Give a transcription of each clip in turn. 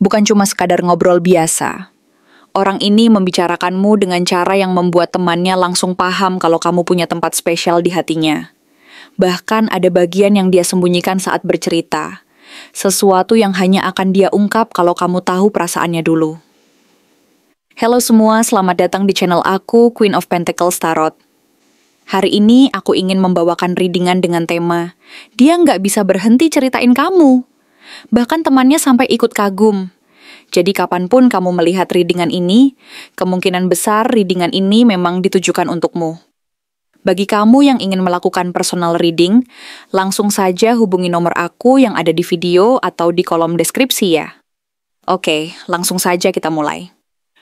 Bukan cuma sekadar ngobrol biasa. Orang ini membicarakanmu dengan cara yang membuat temannya langsung paham kalau kamu punya tempat spesial di hatinya. Bahkan ada bagian yang dia sembunyikan saat bercerita. Sesuatu yang hanya akan dia ungkap kalau kamu tahu perasaannya dulu. Halo semua, selamat datang di channel aku, Queen of Pentacles Tarot. Hari ini aku ingin membawakan readingan dengan tema, dia nggak bisa berhenti ceritain kamu. Bahkan temannya sampai ikut kagum. Jadi kapanpun kamu melihat readingan ini, kemungkinan besar readingan ini memang ditujukan untukmu. Bagi kamu yang ingin melakukan personal reading, langsung saja hubungi nomor aku yang ada di video atau di kolom deskripsi ya. Oke, langsung saja kita mulai.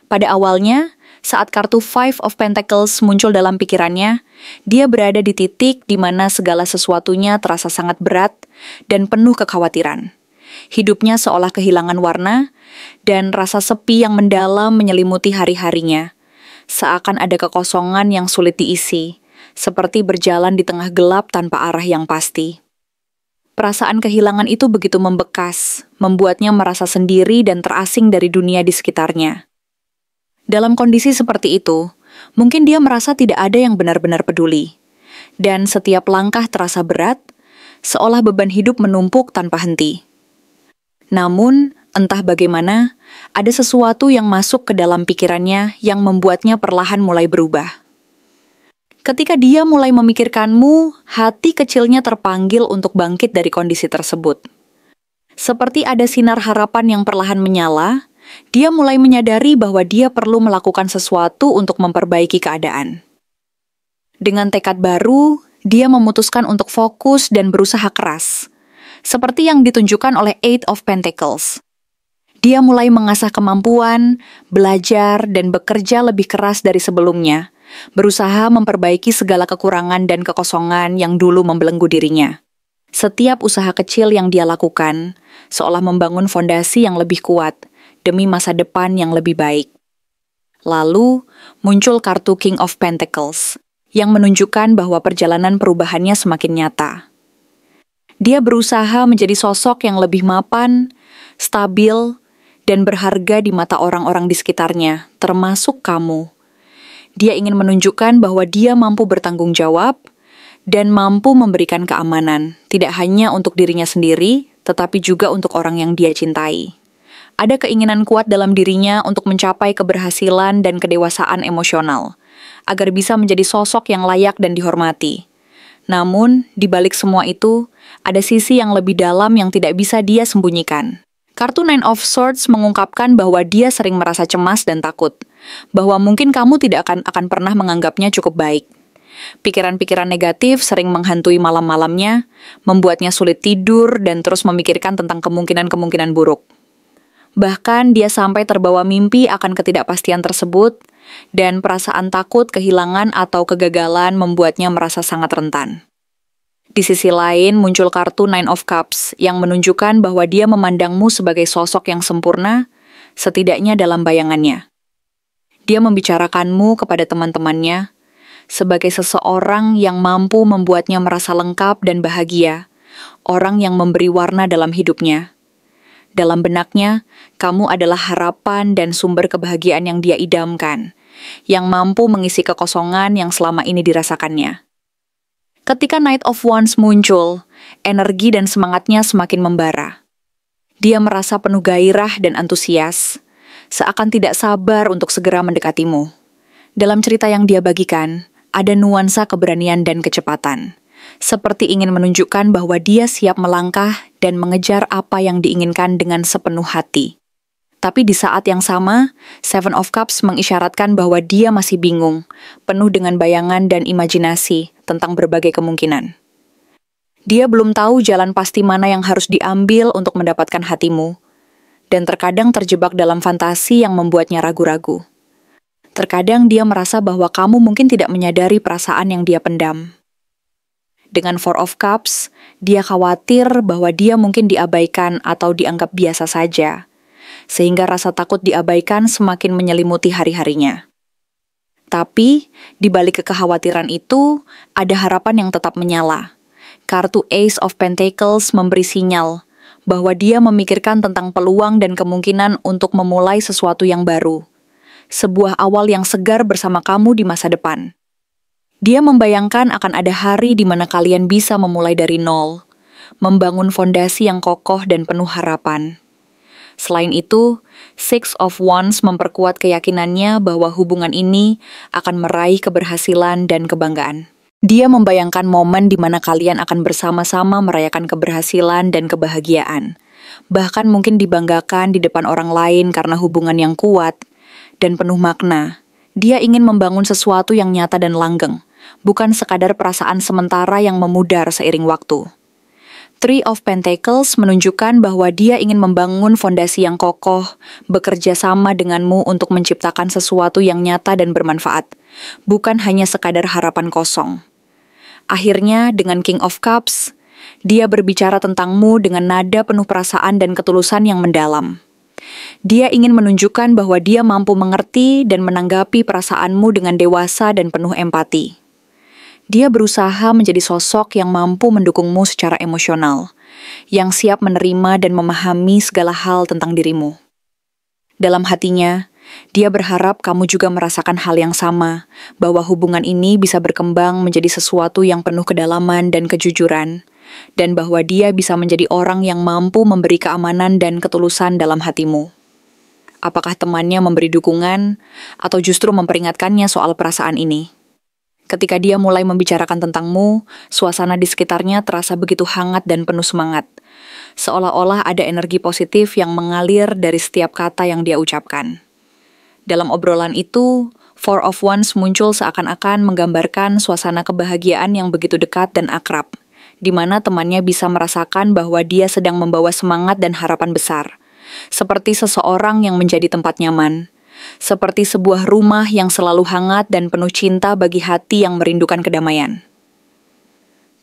Pada awalnya, saat kartu Five of Pentacles muncul dalam pikirannya, dia berada di titik di mana segala sesuatunya terasa sangat berat dan penuh kekhawatiran. Hidupnya seolah kehilangan warna, dan rasa sepi yang mendalam menyelimuti hari-harinya. Seakan ada kekosongan yang sulit diisi, seperti berjalan di tengah gelap tanpa arah yang pasti. Perasaan kehilangan itu begitu membekas, membuatnya merasa sendiri dan terasing dari dunia di sekitarnya. Dalam kondisi seperti itu, mungkin dia merasa tidak ada yang benar-benar peduli. Dan setiap langkah terasa berat, seolah beban hidup menumpuk tanpa henti. Namun, entah bagaimana, ada sesuatu yang masuk ke dalam pikirannya yang membuatnya perlahan mulai berubah. Ketika dia mulai memikirkanmu, hati kecilnya terpanggil untuk bangkit dari kondisi tersebut. Seperti ada sinar harapan yang perlahan menyala, dia mulai menyadari bahwa dia perlu melakukan sesuatu untuk memperbaiki keadaan. Dengan tekad baru, dia memutuskan untuk fokus dan berusaha keras. Seperti yang ditunjukkan oleh Eight of Pentacles. Dia mulai mengasah kemampuan, belajar, dan bekerja lebih keras dari sebelumnya, berusaha memperbaiki segala kekurangan dan kekosongan yang dulu membelenggu dirinya. Setiap usaha kecil yang dia lakukan, seolah membangun fondasi yang lebih kuat, demi masa depan yang lebih baik. Lalu, muncul kartu King of Pentacles, yang menunjukkan bahwa perjalanan perubahannya semakin nyata. Dia berusaha menjadi sosok yang lebih mapan, stabil, dan berharga di mata orang-orang di sekitarnya, termasuk kamu. Dia ingin menunjukkan bahwa dia mampu bertanggung jawab dan mampu memberikan keamanan, tidak hanya untuk dirinya sendiri, tetapi juga untuk orang yang dia cintai. Ada keinginan kuat dalam dirinya untuk mencapai keberhasilan dan kedewasaan emosional, agar bisa menjadi sosok yang layak dan dihormati. Namun, di balik semua itu, ada sisi yang lebih dalam yang tidak bisa dia sembunyikan. Kartu Nine of Swords mengungkapkan bahwa dia sering merasa cemas dan takut, bahwa mungkin kamu tidak akan pernah menganggapnya cukup baik. Pikiran-pikiran negatif sering menghantui malam-malamnya, membuatnya sulit tidur dan terus memikirkan tentang kemungkinan-kemungkinan buruk. Bahkan dia sampai terbawa mimpi akan ketidakpastian tersebut, dan perasaan takut, kehilangan, atau kegagalan membuatnya merasa sangat rentan. Di sisi lain, muncul kartu Nine of Cups yang menunjukkan bahwa dia memandangmu sebagai sosok yang sempurna, setidaknya dalam bayangannya. Dia membicarakanmu kepada teman-temannya sebagai seseorang yang mampu membuatnya merasa lengkap dan bahagia, orang yang memberi warna dalam hidupnya. Dalam benaknya, kamu adalah harapan dan sumber kebahagiaan yang dia idamkan, yang mampu mengisi kekosongan yang selama ini dirasakannya. Ketika Knight of Wands muncul, energi dan semangatnya semakin membara. Dia merasa penuh gairah dan antusias, seakan tidak sabar untuk segera mendekatimu. Dalam cerita yang dia bagikan, ada nuansa keberanian dan kecepatan, seperti ingin menunjukkan bahwa dia siap melangkah dan mengejar apa yang diinginkan dengan sepenuh hati. Tapi di saat yang sama, Seven of Cups mengisyaratkan bahwa dia masih bingung, penuh dengan bayangan dan imajinasi tentang berbagai kemungkinan. Dia belum tahu jalan pasti mana yang harus diambil untuk mendapatkan hatimu, dan terkadang terjebak dalam fantasi yang membuatnya ragu-ragu. Terkadang dia merasa bahwa kamu mungkin tidak menyadari perasaan yang dia pendam. Dengan Four of Cups, dia khawatir bahwa dia mungkin diabaikan atau dianggap biasa saja, sehingga rasa takut diabaikan semakin menyelimuti hari-harinya. Tapi, di balik kekhawatiran itu, ada harapan yang tetap menyala. Kartu Ace of Pentacles memberi sinyal bahwa dia memikirkan tentang peluang dan kemungkinan untuk memulai sesuatu yang baru. Sebuah awal yang segar bersama kamu di masa depan. Dia membayangkan akan ada hari di mana kalian bisa memulai dari nol, membangun fondasi yang kokoh dan penuh harapan. Selain itu, Six of Wands memperkuat keyakinannya bahwa hubungan ini akan meraih keberhasilan dan kebanggaan. Dia membayangkan momen di mana kalian akan bersama-sama merayakan keberhasilan dan kebahagiaan. Bahkan mungkin dibanggakan di depan orang lain karena hubungan yang kuat dan penuh makna. Dia ingin membangun sesuatu yang nyata dan langgeng, bukan sekadar perasaan sementara yang memudar seiring waktu. Three of Pentacles menunjukkan bahwa dia ingin membangun fondasi yang kokoh, bekerja sama denganmu untuk menciptakan sesuatu yang nyata dan bermanfaat, bukan hanya sekadar harapan kosong. Akhirnya, dengan King of Cups, dia berbicara tentangmu dengan nada penuh perasaan dan ketulusan yang mendalam. Dia ingin menunjukkan bahwa dia mampu mengerti dan menanggapi perasaanmu dengan dewasa dan penuh empati. Dia berusaha menjadi sosok yang mampu mendukungmu secara emosional, yang siap menerima dan memahami segala hal tentang dirimu. Dalam hatinya, dia berharap kamu juga merasakan hal yang sama, bahwa hubungan ini bisa berkembang menjadi sesuatu yang penuh kedalaman dan kejujuran, dan bahwa dia bisa menjadi orang yang mampu memberi keamanan dan ketulusan dalam hatimu. Apakah temannya memberi dukungan, atau justru memperingatkannya soal perasaan ini? Ketika dia mulai membicarakan tentangmu, suasana di sekitarnya terasa begitu hangat dan penuh semangat, seolah-olah ada energi positif yang mengalir dari setiap kata yang dia ucapkan. Dalam obrolan itu, Four of Wands muncul seakan-akan menggambarkan suasana kebahagiaan yang begitu dekat dan akrab, di mana temannya bisa merasakan bahwa dia sedang membawa semangat dan harapan besar, seperti seseorang yang menjadi tempat nyaman, seperti sebuah rumah yang selalu hangat dan penuh cinta bagi hati yang merindukan kedamaian.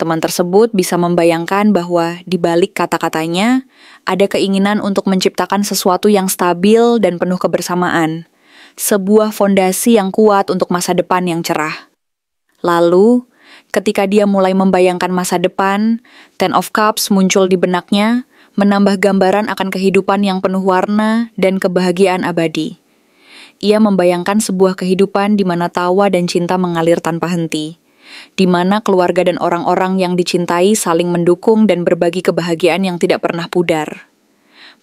Teman tersebut bisa membayangkan bahwa di balik kata-katanya, ada keinginan untuk menciptakan sesuatu yang stabil dan penuh kebersamaan, sebuah fondasi yang kuat untuk masa depan yang cerah. Lalu, ketika dia mulai membayangkan masa depan, Ten of Cups muncul di benaknya, menambah gambaran akan kehidupan yang penuh warna dan kebahagiaan abadi. Ia membayangkan sebuah kehidupan di mana tawa dan cinta mengalir tanpa henti, di mana keluarga dan orang-orang yang dicintai saling mendukung dan berbagi kebahagiaan yang tidak pernah pudar.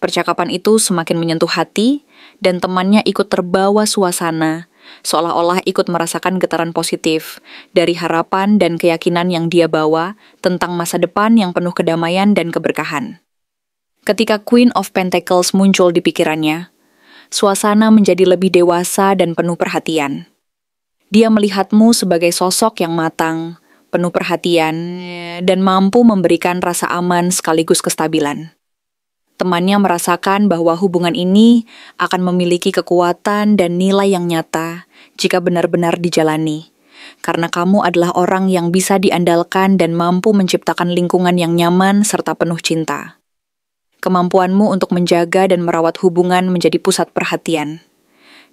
Percakapan itu semakin menyentuh hati, dan temannya ikut terbawa suasana, seolah-olah ikut merasakan getaran positif dari harapan dan keyakinan yang dia bawa tentang masa depan yang penuh kedamaian dan keberkahan. Ketika Queen of Pentacles muncul di pikirannya, suasana menjadi lebih dewasa dan penuh perhatian. Dia melihatmu sebagai sosok yang matang, penuh perhatian, dan mampu memberikan rasa aman sekaligus kestabilan. Temannya merasakan bahwa hubungan ini akan memiliki kekuatan dan nilai yang nyata jika benar-benar dijalani, karena kamu adalah orang yang bisa diandalkan dan mampu menciptakan lingkungan yang nyaman serta penuh cinta. Kemampuanmu untuk menjaga dan merawat hubungan menjadi pusat perhatian.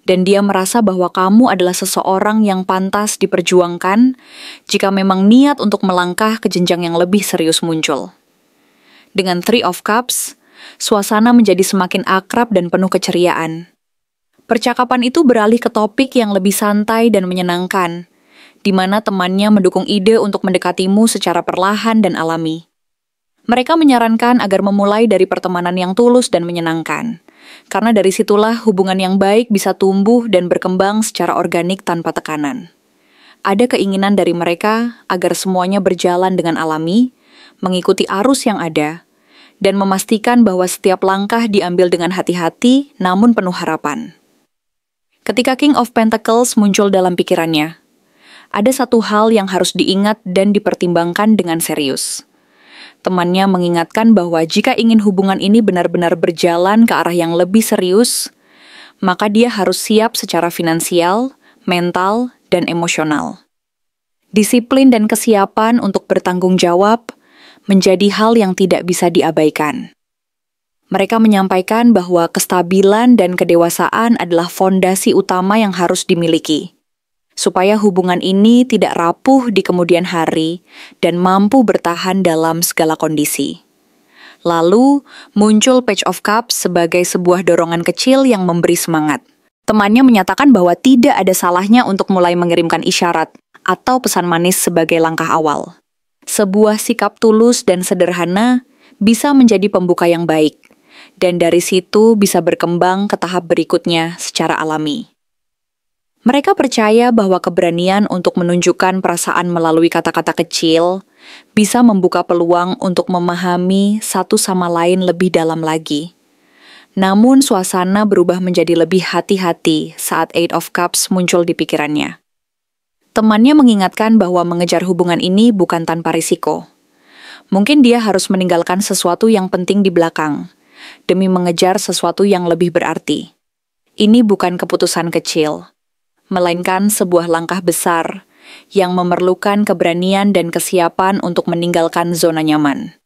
Dan dia merasa bahwa kamu adalah seseorang yang pantas diperjuangkan jika memang niat untuk melangkah ke jenjang yang lebih serius muncul. Dengan Three of Cups, suasana menjadi semakin akrab dan penuh keceriaan. Percakapan itu beralih ke topik yang lebih santai dan menyenangkan, di mana temannya mendukung ide untuk mendekatimu secara perlahan dan alami. Mereka menyarankan agar memulai dari pertemanan yang tulus dan menyenangkan, karena dari situlah hubungan yang baik bisa tumbuh dan berkembang secara organik tanpa tekanan. Ada keinginan dari mereka agar semuanya berjalan dengan alami, mengikuti arus yang ada, dan memastikan bahwa setiap langkah diambil dengan hati-hati namun penuh harapan. Ketika King of Pentacles muncul dalam pikirannya, ada satu hal yang harus diingat dan dipertimbangkan dengan serius. Temannya mengingatkan bahwa jika ingin hubungan ini benar-benar berjalan ke arah yang lebih serius, maka dia harus siap secara finansial, mental, dan emosional. Disiplin dan kesiapan untuk bertanggung jawab menjadi hal yang tidak bisa diabaikan. Mereka menyampaikan bahwa kestabilan dan kedewasaan adalah fondasi utama yang harus dimiliki, supaya hubungan ini tidak rapuh di kemudian hari dan mampu bertahan dalam segala kondisi. Lalu, muncul Page of Cups sebagai sebuah dorongan kecil yang memberi semangat. Temannya menyatakan bahwa tidak ada salahnya untuk mulai mengirimkan isyarat atau pesan manis sebagai langkah awal. Sebuah sikap tulus dan sederhana bisa menjadi pembuka yang baik, dan dari situ bisa berkembang ke tahap berikutnya secara alami. Mereka percaya bahwa keberanian untuk menunjukkan perasaan melalui kata-kata kecil bisa membuka peluang untuk memahami satu sama lain lebih dalam lagi. Namun suasana berubah menjadi lebih hati-hati saat Eight of Cups muncul di pikirannya. Temannya mengingatkan bahwa mengejar hubungan ini bukan tanpa risiko. Mungkin dia harus meninggalkan sesuatu yang penting di belakang, demi mengejar sesuatu yang lebih berarti. Ini bukan keputusan kecil, melainkan sebuah langkah besar yang memerlukan keberanian dan kesiapan untuk meninggalkan zona nyaman.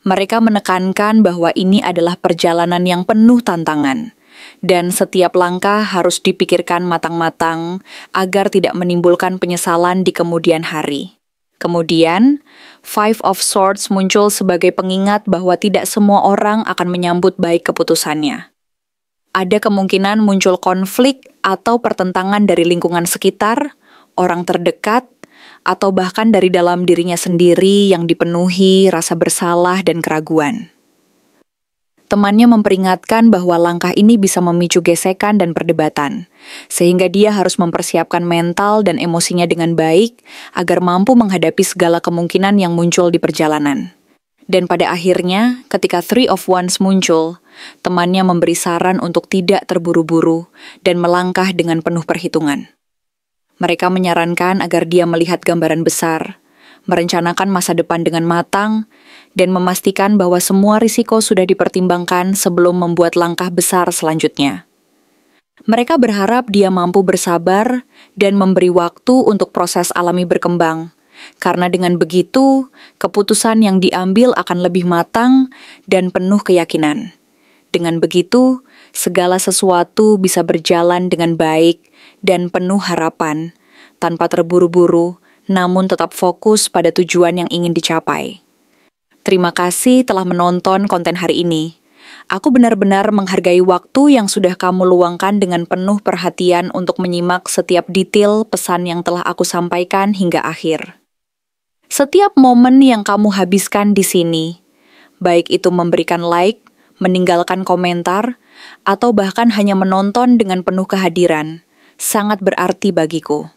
Mereka menekankan bahwa ini adalah perjalanan yang penuh tantangan, dan setiap langkah harus dipikirkan matang-matang agar tidak menimbulkan penyesalan di kemudian hari. Kemudian, Five of Swords muncul sebagai pengingat bahwa tidak semua orang akan menyambut baik keputusannya. Ada kemungkinan muncul konflik atau pertentangan dari lingkungan sekitar, orang terdekat, atau bahkan dari dalam dirinya sendiri yang dipenuhi rasa bersalah dan keraguan. Temannya memperingatkan bahwa langkah ini bisa memicu gesekan dan perdebatan, sehingga dia harus mempersiapkan mental dan emosinya dengan baik agar mampu menghadapi segala kemungkinan yang muncul di perjalanan. Dan pada akhirnya, ketika Three of Wands muncul, temannya memberi saran untuk tidak terburu-buru dan melangkah dengan penuh perhitungan. Mereka menyarankan agar dia melihat gambaran besar, merencanakan masa depan dengan matang, dan memastikan bahwa semua risiko sudah dipertimbangkan sebelum membuat langkah besar selanjutnya. Mereka berharap dia mampu bersabar dan memberi waktu untuk proses alami berkembang, karena dengan begitu, keputusan yang diambil akan lebih matang dan penuh keyakinan. Dengan begitu, segala sesuatu bisa berjalan dengan baik dan penuh harapan, tanpa terburu-buru, namun tetap fokus pada tujuan yang ingin dicapai. Terima kasih telah menonton konten hari ini. Aku benar-benar menghargai waktu yang sudah kamu luangkan dengan penuh perhatian untuk menyimak setiap detail pesan yang telah aku sampaikan hingga akhir. Setiap momen yang kamu habiskan di sini, baik itu memberikan like, meninggalkan komentar, atau bahkan hanya menonton dengan penuh kehadiran, sangat berarti bagiku.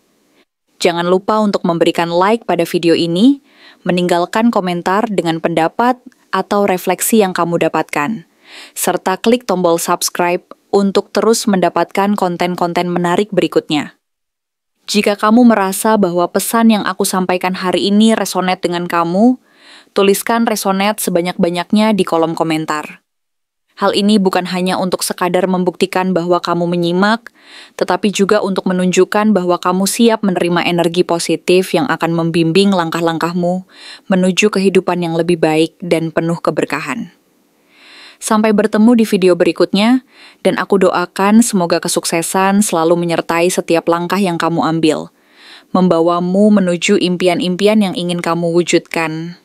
Jangan lupa untuk memberikan like pada video ini, meninggalkan komentar dengan pendapat atau refleksi yang kamu dapatkan, serta klik tombol subscribe untuk terus mendapatkan konten-konten menarik berikutnya. Jika kamu merasa bahwa pesan yang aku sampaikan hari ini resonate dengan kamu, tuliskan resonate sebanyak-banyaknya di kolom komentar. Hal ini bukan hanya untuk sekadar membuktikan bahwa kamu menyimak, tetapi juga untuk menunjukkan bahwa kamu siap menerima energi positif yang akan membimbing langkah-langkahmu menuju kehidupan yang lebih baik dan penuh keberkahan. Sampai bertemu di video berikutnya, dan aku doakan semoga kesuksesan selalu menyertai setiap langkah yang kamu ambil, membawamu menuju impian-impian yang ingin kamu wujudkan.